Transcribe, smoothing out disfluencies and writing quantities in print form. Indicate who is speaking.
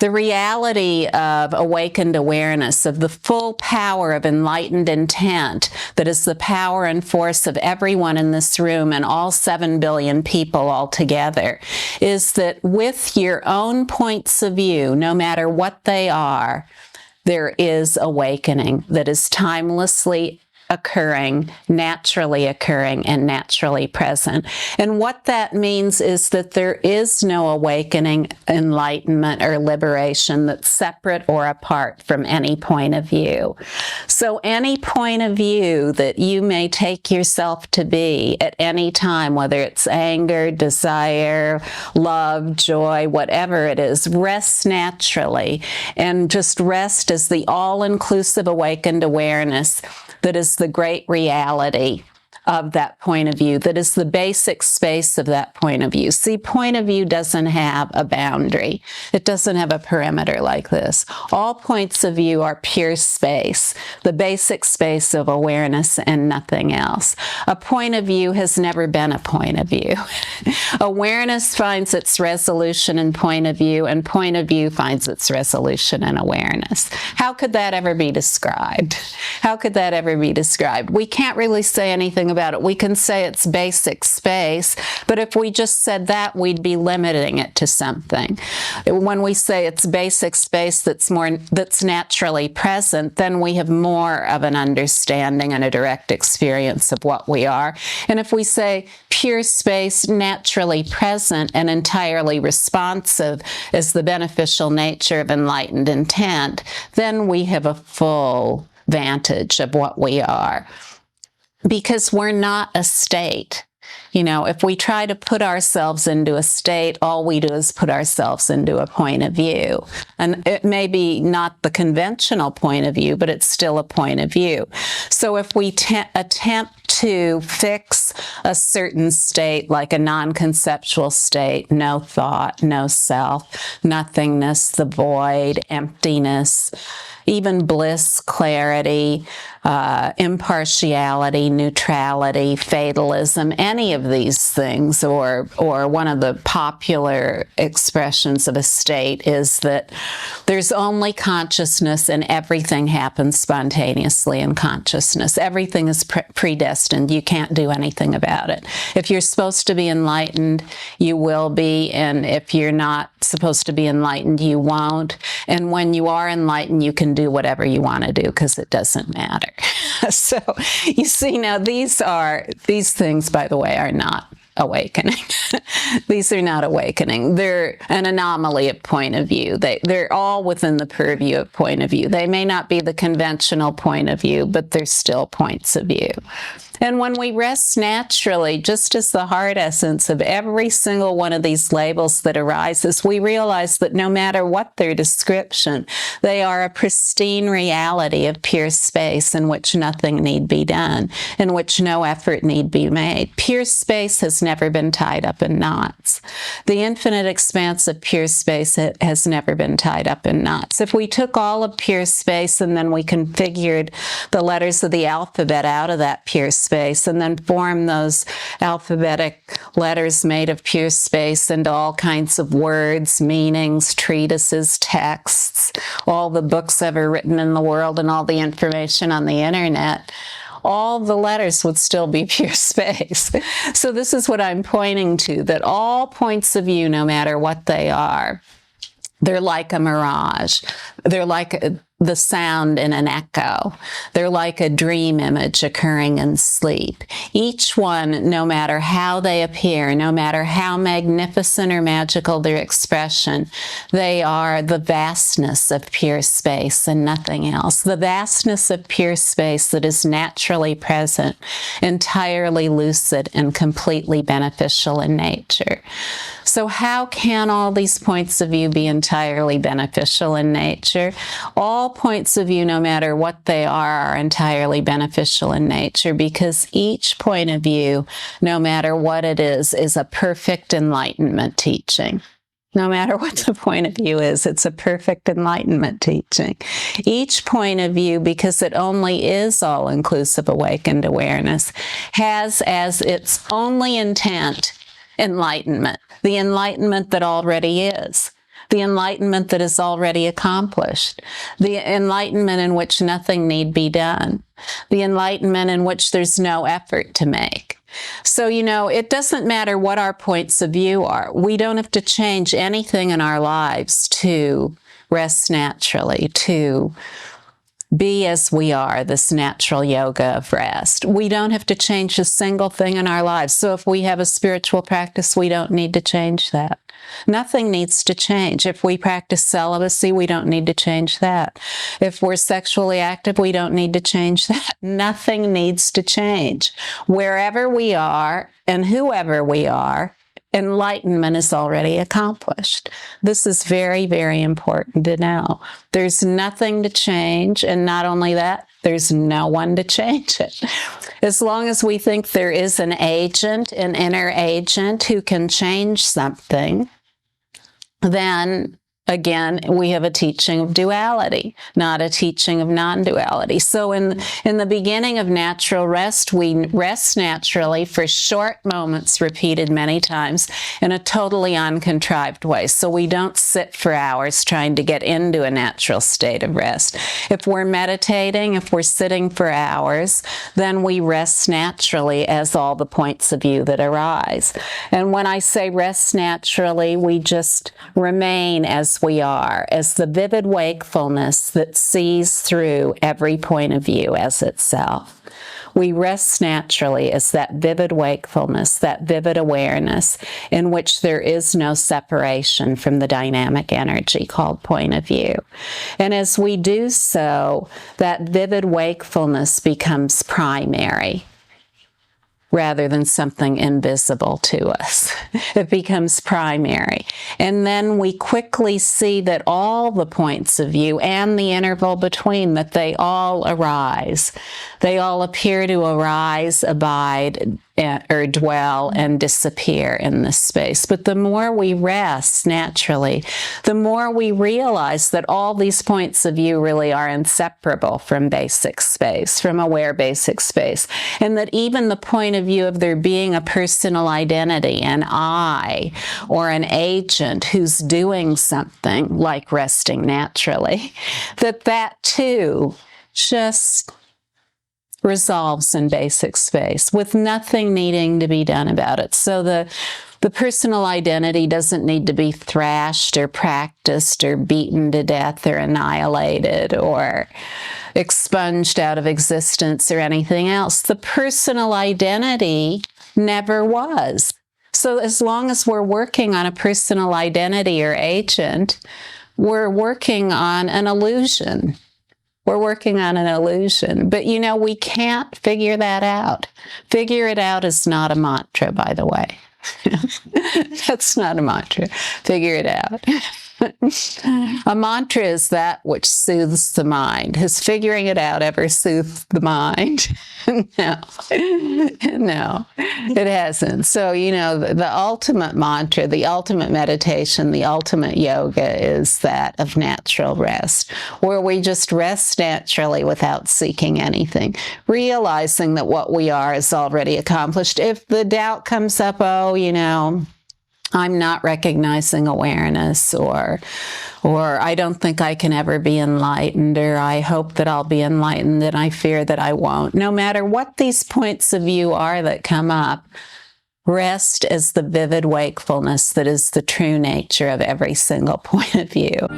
Speaker 1: The reality of awakened awareness, of the full power of enlightened intent, that is the power and force of everyone in this room and all 7 billion people altogether, is that with your own points of view, no matter what they are, there is awakening that is timelessly occurring, and naturally present. And what that means is that there is no awakening, enlightenment, or liberation that's separate or apart from any point of view. So any point of view that you may take yourself to be at any time, whether it's anger, desire, love, joy, whatever it is, rest naturally and just rest as the all-inclusive awakened awareness that is the great reality of that point of view, that is the basic space of that point of view. See, point of view doesn't have a boundary. It doesn't have a perimeter like this. All points of view are pure space, the basic space of awareness and nothing else. A point of view has never been a point of view. Awareness finds its resolution in point of view, and point of view finds its resolution in awareness. How could that ever be described? How could that ever be described? We can't really say anything about it. We can say it's basic space, but if we just said that, we'd be limiting it to something. When we say it's basic space that's naturally present, then we have more of an understanding and a direct experience of what we are. And if we say pure space, naturally present and entirely responsive as the beneficial nature of enlightened intent, then we have a full vantage of what we are. Because we're not a state. You know, if we try to put ourselves into a state, all we do is put ourselves into a point of view. And it may be not the conventional point of view, but it's still a point of view. So if we attempt to fix a certain state, like a non-conceptual state, no thought, no self, nothingness, the void, emptiness, even bliss, clarity, impartiality, neutrality, fatalism, any of these things, or one of the popular expressions of a state is that there's only consciousness and everything happens spontaneously in consciousness. Everything is predestined. You can't do anything about it. If you're supposed to be enlightened, you will be, and if you're not supposed to be enlightened, you won't. And when you are enlightened, you can do whatever you want to do because it doesn't matter. So you see, now these things, by the way, are not awakening. These are not awakening. They're an anomaly of point of view. They're all within the purview of point of view. They may not be the conventional point of view, but they're still points of view. And when we rest naturally, just as the heart essence of every single one of these labels that arises, we realize that no matter what their description, they are a pristine reality of pure space in which nothing need be done, in which no effort need be made. Pure space has never been tied up in knots. The infinite expanse of pure space has never been tied up in knots. If we took all of pure space and then we configured the letters of the alphabet out of that pure space, and then form those alphabetic letters made of pure space into all kinds of words, meanings, treatises, texts, all the books ever written in the world and all the information on the internet, all the letters would still be pure space. So this is what I'm pointing to, that all points of view, no matter what they are, they're like a mirage. They're like the sound in an echo. They're like a dream image occurring in sleep. Each one, no matter how they appear, no matter how magnificent or magical their expression, they are the vastness of pure space and nothing else. The vastness of pure space that is naturally present, entirely lucid, and completely beneficial in nature. So how can all these points of view be entirely beneficial in nature? All points of view, no matter what they are entirely beneficial in nature, because each point of view, no matter what it is a perfect enlightenment teaching. No matter what the point of view is, it's a perfect enlightenment teaching. Each point of view, because it only is all-inclusive awakened awareness, has as its only intent enlightenment, the enlightenment that already is. the enlightenment that is already accomplished, the enlightenment in which nothing need be done, the enlightenment in which there's no effort to make. So, it doesn't matter what our points of view are. We don't have to change anything in our lives to rest naturally, to be as we are, this natural yoga of rest. We don't have to change a single thing in our lives. So if we have a spiritual practice, we don't need to change that. Nothing needs to change. If we practice celibacy, we don't need to change that. If we're sexually active, we don't need to change that. Nothing needs to change. Wherever we are and whoever we are, enlightenment is already accomplished. This is very, very important to know. There's nothing to change, and not only that, there's no one to change it. As long as we think there is an agent, an inner agent who can change something, then again, we have a teaching of duality, not a teaching of non-duality. So in the beginning of natural rest, we rest naturally for short moments, repeated many times, in a totally uncontrived way. So we don't sit for hours trying to get into a natural state of rest. If we're meditating, if we're sitting for hours, then we rest naturally as all the points of view that arise. And when I say rest naturally, we just remain as we are, as the vivid wakefulness that sees through every point of view as itself. We rest naturally as that vivid wakefulness, that vivid awareness in which there is no separation from the dynamic energy called point of view. And as we do so, that vivid wakefulness becomes primary, rather than something invisible to us. It becomes primary. And then we quickly see that all the points of view and the interval between, that they all arise. They all appear to arise, abide, or dwell and disappear in this space. But the more we rest naturally, the more we realize that all these points of view really are inseparable from basic space, from aware basic space, and that even the point of view of there being a personal identity, an I, or an agent who's doing something like resting naturally, that too just resolves in basic space with nothing needing to be done about it. So the personal identity doesn't need to be thrashed or practiced or beaten to death or annihilated or expunged out of existence or anything else. The personal identity never was. So as long as we're working on a personal identity or agent, we're working on an illusion. We're working on an illusion. But we can't figure that out. Figure it out is not a mantra, by the way. That's not a mantra. Figure it out. A mantra is that which soothes the mind. Has figuring it out ever soothed the mind? No, it hasn't. So, the ultimate mantra, the ultimate meditation, the ultimate yoga is that of natural rest, where we just rest naturally without seeking anything, realizing that what we are is already accomplished. If the doubt comes up, I'm not recognizing awareness, or I don't think I can ever be enlightened, or I hope that I'll be enlightened and I fear that I won't. No matter what these points of view are that come up, rest as the vivid wakefulness that is the true nature of every single point of view.